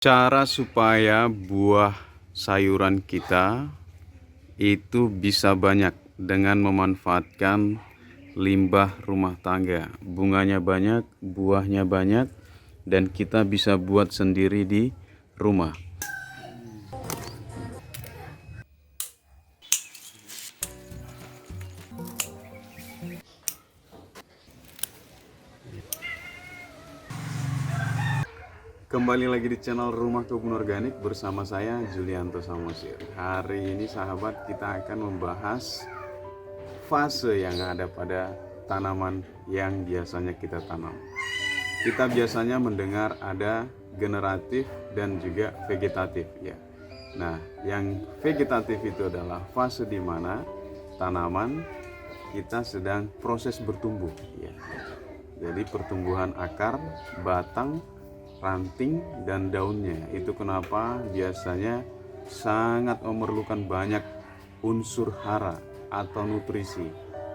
Cara supaya buah sayuran kita itu bisa banyak dengan memanfaatkan limbah rumah tangga. Bunganya banyak, buahnya banyak, dan kita bisa buat sendiri di rumah. Kembali lagi di channel Rumah Kebun Organik bersama saya Julianto Samosir. Hari ini sahabat, kita akan membahas fase yang ada pada tanaman yang biasanya kita tanam. Kita biasanya mendengar ada generatif dan juga vegetatif ya. Nah, yang vegetatif itu adalah fase di mana tanaman kita sedang proses bertumbuh ya. Jadi pertumbuhan akar, batang, ranting, dan daunnya. Itu kenapa biasanya sangat memerlukan banyak unsur hara atau nutrisi,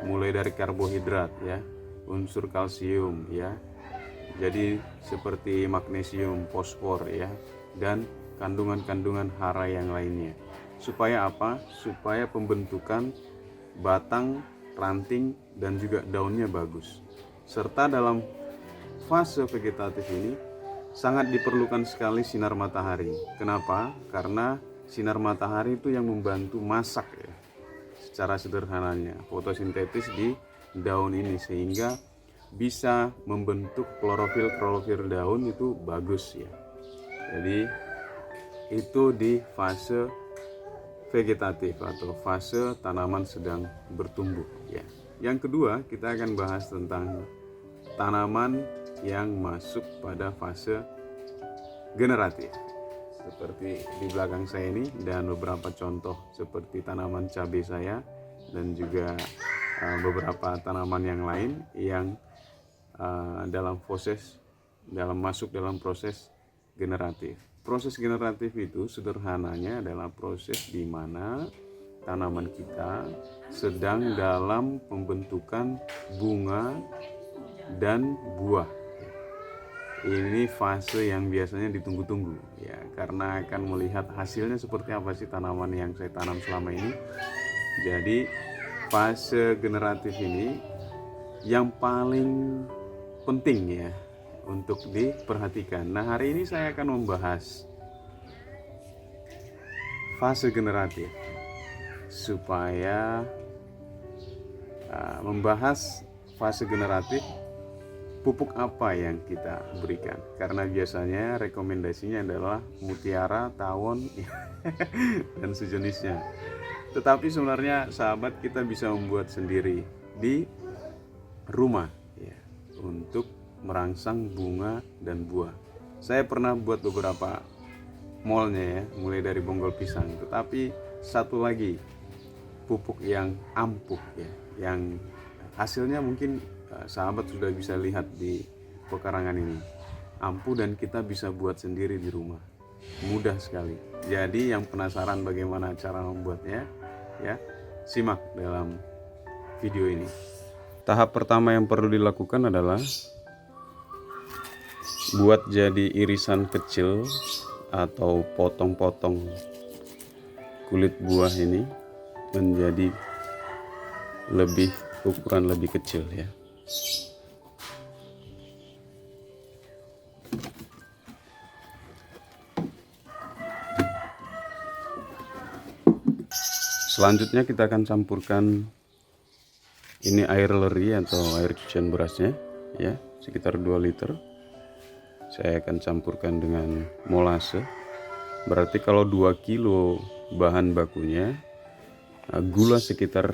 mulai dari karbohidrat ya, unsur kalsium ya, jadi seperti magnesium, fosfor ya, dan kandungan-kandungan hara yang lainnya. Supaya apa? Supaya pembentukan batang, ranting, dan juga daunnya bagus. Serta dalam fase vegetatif ini sangat diperlukan sekali sinar matahari. Kenapa? Karena sinar matahari itu yang membantu masak ya, secara sederhananya fotosintesis di daun ini, sehingga bisa membentuk klorofil daun itu bagus ya. Jadi itu di fase vegetatif atau fase tanaman sedang bertumbuh ya. Yang kedua, kita akan bahas tentang tanaman yang masuk pada fase generatif, seperti di belakang saya ini, dan beberapa contoh seperti tanaman cabai saya dan juga beberapa tanaman yang lain yang masuk dalam proses generatif. Proses generatif itu sederhananya adalah proses di mana tanaman kita sedang dalam pembentukan bunga dan buah. Ini fase yang biasanya ditunggu-tunggu ya, karena akan melihat hasilnya seperti apa sih tanaman yang saya tanam selama ini. Jadi fase generatif ini yang paling penting ya untuk diperhatikan. Nah, hari ini saya akan membahas fase generatif supaya membahas fase generatif, pupuk apa yang kita berikan, karena biasanya rekomendasinya adalah mutiara, tawon dan sejenisnya. Tetapi sebenarnya sahabat, kita bisa membuat sendiri di rumah ya, untuk merangsang bunga dan buah. Saya pernah buat beberapa molnya ya, mulai dari bonggol pisang. Tetapi satu lagi pupuk yang ampuh ya, yang hasilnya mungkin sahabat sudah bisa lihat di pekarangan ini, ampuh dan kita bisa buat sendiri di rumah, mudah sekali. Jadi yang penasaran bagaimana cara membuatnya ya, simak dalam video ini. Tahap pertama yang perlu dilakukan adalah buat jadi irisan kecil atau potong-potong kulit buah ini menjadi ukuran lebih kecil ya. Selanjutnya kita akan campurkan ini air leri atau air cucian berasnya ya, sekitar 2 liter. Saya akan campurkan dengan molase. Berarti kalau 2 kilo bahan bakunya, gula sekitar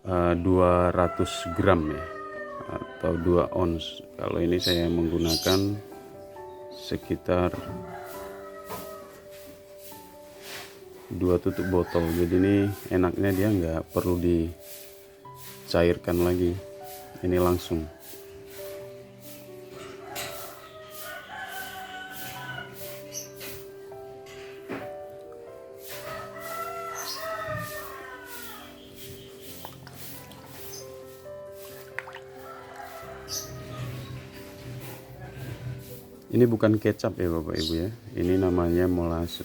200 gram ya, atau 2 ons. Kalau ini saya menggunakan sekitar 2 tutup botol. Jadi ini enaknya dia nggak perlu dicairkan lagi, ini langsung. Ini bukan kecap ya Bapak Ibu ya, ini namanya molase.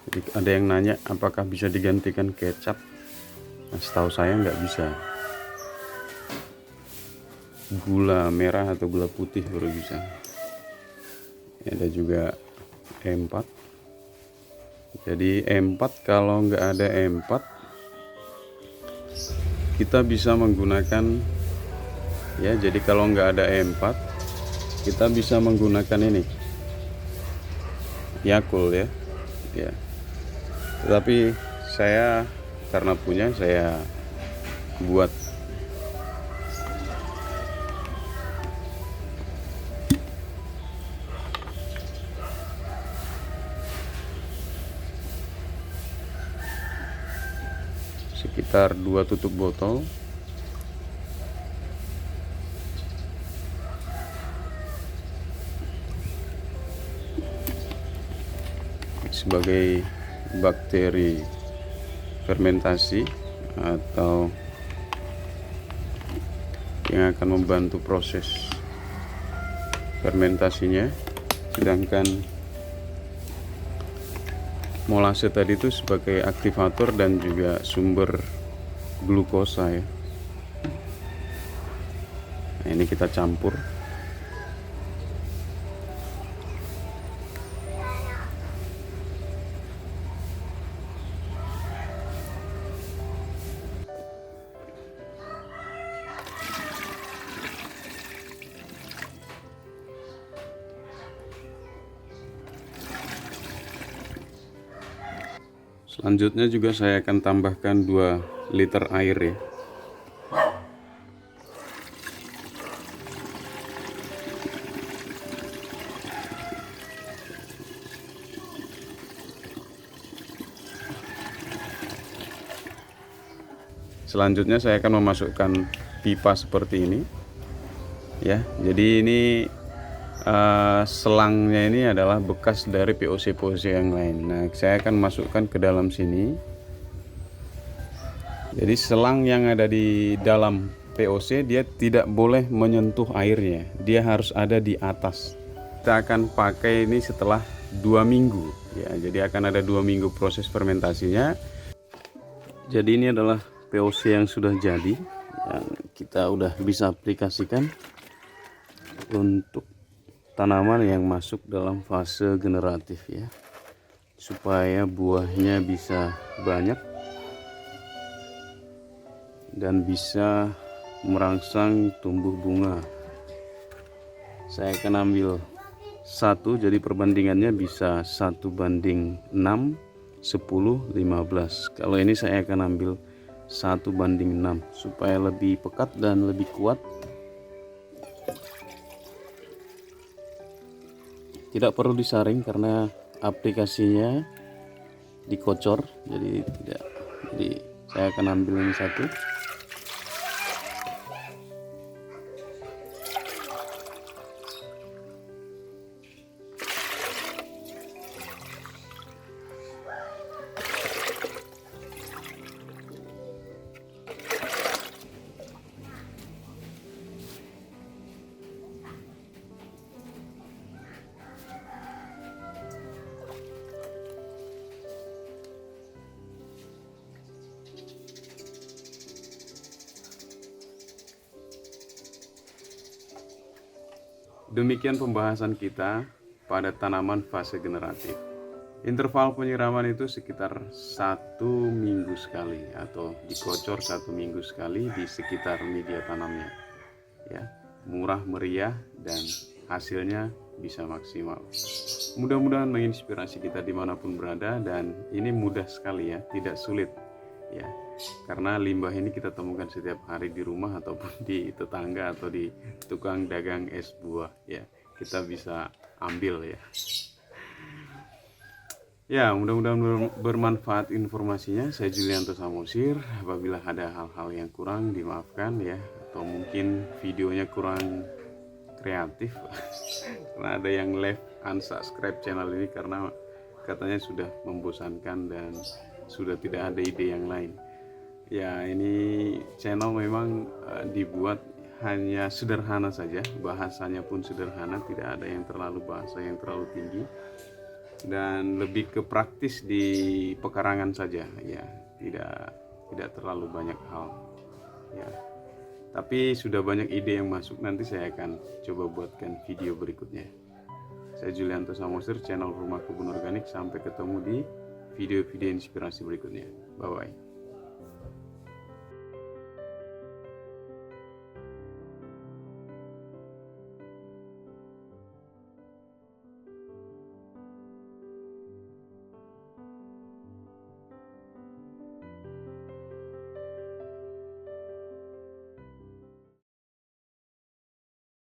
Jadi ada yang nanya apakah bisa digantikan kecap. Nah, setahu saya nggak bisa. Gula merah atau gula putih baru bisa. Ada juga E4. Jadi E4, kalau nggak ada E4 kita bisa menggunakan ya, jadi kalau nggak ada E4 kita bisa menggunakan ini Yakult ya. Ya. Tetapi saya karena punya, saya buat. Sekitar 2 tutup botol. Sebagai bakteri fermentasi atau yang akan membantu proses fermentasinya, sedangkan molase tadi itu sebagai aktivator dan juga sumber glukosa ya. Nah, ini kita campur. Selanjutnya juga saya akan tambahkan 2 liter air ya. Selanjutnya saya akan memasukkan pipa seperti ini ya. Jadi ini selangnya ini adalah bekas dari POC yang lain. Nah, saya akan masukkan ke dalam sini. Jadi selang yang ada di dalam POC dia tidak boleh menyentuh airnya, dia harus ada di atas. Kita akan pakai ini setelah 2 minggu ya. Jadi akan ada 2 minggu proses fermentasinya. Jadi ini adalah POC yang sudah jadi, yang kita udah bisa aplikasikan untuk tanaman yang masuk dalam fase generatif ya, supaya buahnya bisa banyak dan bisa merangsang tumbuh bunga. Saya akan ambil 1, jadi perbandingannya bisa 1:6, 10, 15. Kalau ini saya akan ambil 1:6 supaya lebih pekat dan lebih kuat. Tidak perlu disaring karena aplikasinya dikocor, jadi tidak. Jadi saya akan ambil ini 1. Demikian pembahasan kita pada tanaman fase generatif. Interval penyiraman itu sekitar 1 minggu sekali atau dikocor 1 minggu sekali di sekitar media tanamnya. Ya, murah meriah dan hasilnya bisa maksimal. Mudah-mudahan menginspirasi kita dimanapun berada, dan ini mudah sekali ya, tidak sulit ya. Karena limbah ini kita temukan setiap hari di rumah ataupun di tetangga atau di tukang dagang es buah ya. Kita bisa ambil ya. Ya, mudah-mudahan bermanfaat informasinya. Saya Julianto Samosir. Apabila ada hal-hal yang kurang dimaafkan ya, atau mungkin videonya kurang kreatif karena ada yang left unsubscribe channel ini karena katanya sudah membosankan dan sudah tidak ada ide yang lain. Ya, ini channel memang dibuat hanya sederhana saja, bahasanya pun sederhana, tidak ada yang terlalu bahasa yang terlalu tinggi, dan lebih ke praktis di pekarangan saja ya, tidak terlalu banyak hal ya. Tapi sudah banyak ide yang masuk, nanti saya akan coba buatkan video berikutnya. Saya Julianto Samosir, channel Rumah Kebun Organik. Sampai ketemu di video-video inspirasi berikutnya. Bye bye.